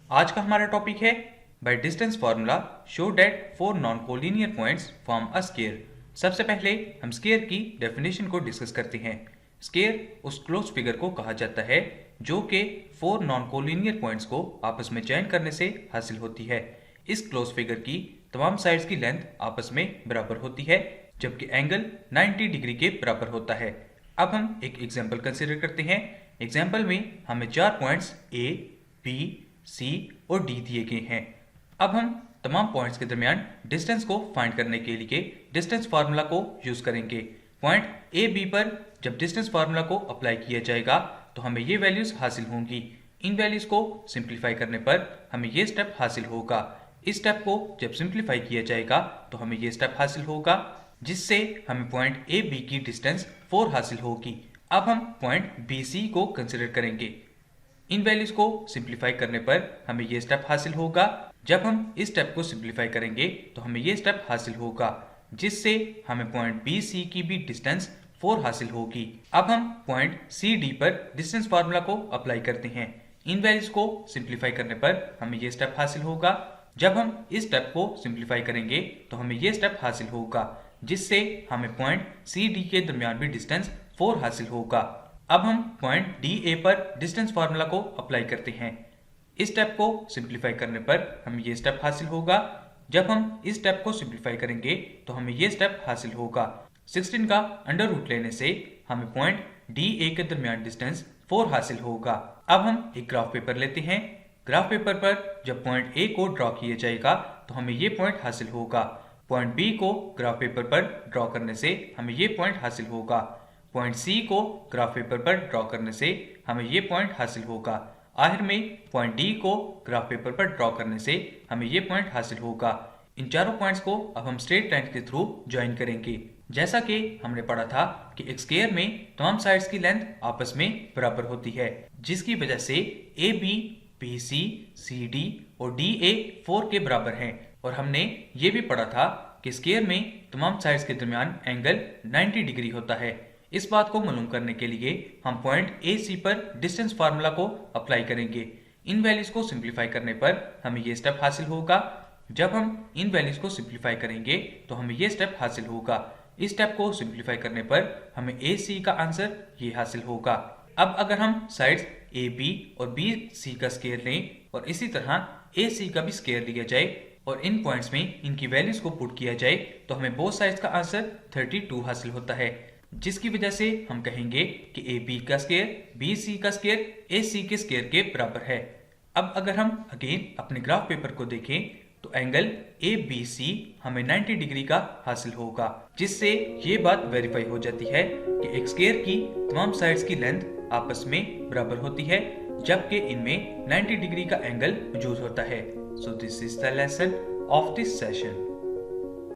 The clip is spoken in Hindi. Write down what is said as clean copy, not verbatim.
आज का हमारा टॉपिक है by distance formula show that four non collinear points form a square. सबसे पहले हम स्केयर की डेफिनेशन को डिस्कस करते हैं। स्केयर उस क्लोज फिगर को कहा जाता है जो कि फोर नॉन कोलिनियर पॉइंट्स को आपस में जॉइन करने से हासिल होती है। इस क्लोज फिगर की तमाम साइड्स की लेंथ आपस में बराबर होती है जबकि एंगल 90 डिग्री के बराबर होता है। अब हम एक एग्जाम्पल कंसिडर करते हैं। एग्जाम्पल में हमें चार पॉइंट्स ए, बी, सी और डी दिए गए हैं। अब हम तमाम पॉइंट्स के दरमियान डिस्टेंस को फाइंड करने के लिए डिस्टेंस फार्मूला को यूज करेंगे। पॉइंट ए बी पर जब डिस्टेंस फार्मूला को अप्लाई किया जाएगा तो हमें ये वैल्यूज हासिल होंगी। इन वैल्यूज को सिंप्लीफाई करने पर हमें ये स्टेप हासिल होगा। इस स्टेप को जब सिंप्लीफाई किया जाएगा तो हमें ये स्टेप हासिल होगा जिससे हमें पॉइंट ए बी की डिस्टेंस 4 हासिल होगी। अब हम पॉइंट बी सी को कंसिडर करेंगे। इन वैल्यूज को सिंप्लीफाई करने पर हमें ये स्टेप हासिल होगा। जब हम इस स्टेप को सिंप्लीफाई करेंगे तो हमें ये स्टेप हासिल होगा जिससे हमें पॉइंट बी सी की भी डिस्टेंस 4 हासिल होगी। अब हम पॉइंट सी डी पर डिस्टेंस फार्मूला को अप्लाई करते हैं। इन वैल्यूज को सिंप्लीफाई करने पर हमें ये स्टेप हासिल होगा। जब हम इस स्टेप को सिंप्लीफाई करेंगे तो हमें ये स्टेप हासिल होगा जिससे हमें पॉइंट सी डी के दरमियान भी डिस्टेंस 4 हासिल होगा। अब हम पॉइंट डी ए पर डिस्टेंस फार्मूला को अप्लाई करते हैं। इस स्टेप को सिंप्लीफाई करने पर हमें ये स्टेप हासिल होगा। जब हम इस स्टेप को सिंप्लीफाई करेंगे तो हमें ये स्टेप हासिल होगा। 16 का अंडर रूट लेने से हमें पॉइंट डी ए के दरमियान डिस्टेंस 4 हासिल होगा। अब हम एक ग्राफ पेपर लेते हैं। ग्राफ पेपर पर जब पॉइंट ए को ड्रॉ किया जाएगा तो हमें ये पॉइंट हासिल होगा। पॉइंट बी को ग्राफ पेपर पर ड्रॉ करने से हमें ये पॉइंट हासिल होगा। पॉइंट सी को ग्राफ पेपर पर ड्रॉ करने से हमें ये पॉइंट हासिल होगा। आखिर में पॉइंट डी को ग्राफ पेपर पर ड्रॉ करने से हमें ये पॉइंट हासिल होगा। इन चारों पॉइंट्स को अब हम स्ट्रेट लाइन के थ्रू ज्वाइन करेंगे। जैसा कि हमने पढ़ा था कि एक स्क्वायर में तमाम साइड्स की लेंथ आपस में बराबर होती है जिसकी वजह से A B, B C, C D और डी ए 4 के बराबर हैं। और हमने ये भी पढ़ा था कि स्क्वायर में तमाम साइड्स के दरमियान एंगल 90 डिग्री होता है। इस बात को मालूम करने के लिए हम पॉइंट ए सी पर डिस्टेंस फार्मूला को अप्लाई करेंगे। इन वैल्यूज को सिंप्लीफाई करने पर हमें ये स्टेप हासिल होगा। जब हम इन वैल्यूज को सिंप्लीफाई करेंगे तो हमें ये स्टेप हासिल होगा। इस स्टेप को सिंप्लीफाई करने पर हमें ए सी का आंसर ये हासिल होगा। अब अगर हम साइड्स ए बी और बी सी का स्क्वायर लें और इसी तरह ए सी का भी स्क्वायर लिया जाए और इन पॉइंट्स में इनकी वैल्यूज को पुट किया जाए तो हमें बोथ साइड्स का आंसर 32 हासिल होता है जिसकी वजह से हम कहेंगे कि ए बी का स्क्वायर बी सी का स्क्वायर ए सी के स्क्वायर के बराबर है। अब अगर हम अगेन अपने ग्राफ पेपर को देखें तो एंगल ए बी सी हमें 90 डिग्री का हासिल होगा जिससे ये बात वेरीफाई हो जाती है कि एक स्क्वायर की तमाम साइड्स की लेंथ आपस में बराबर होती है जबकि इनमें 90 डिग्री का एंगल मौजूद होता है। So this is the lesson of this session.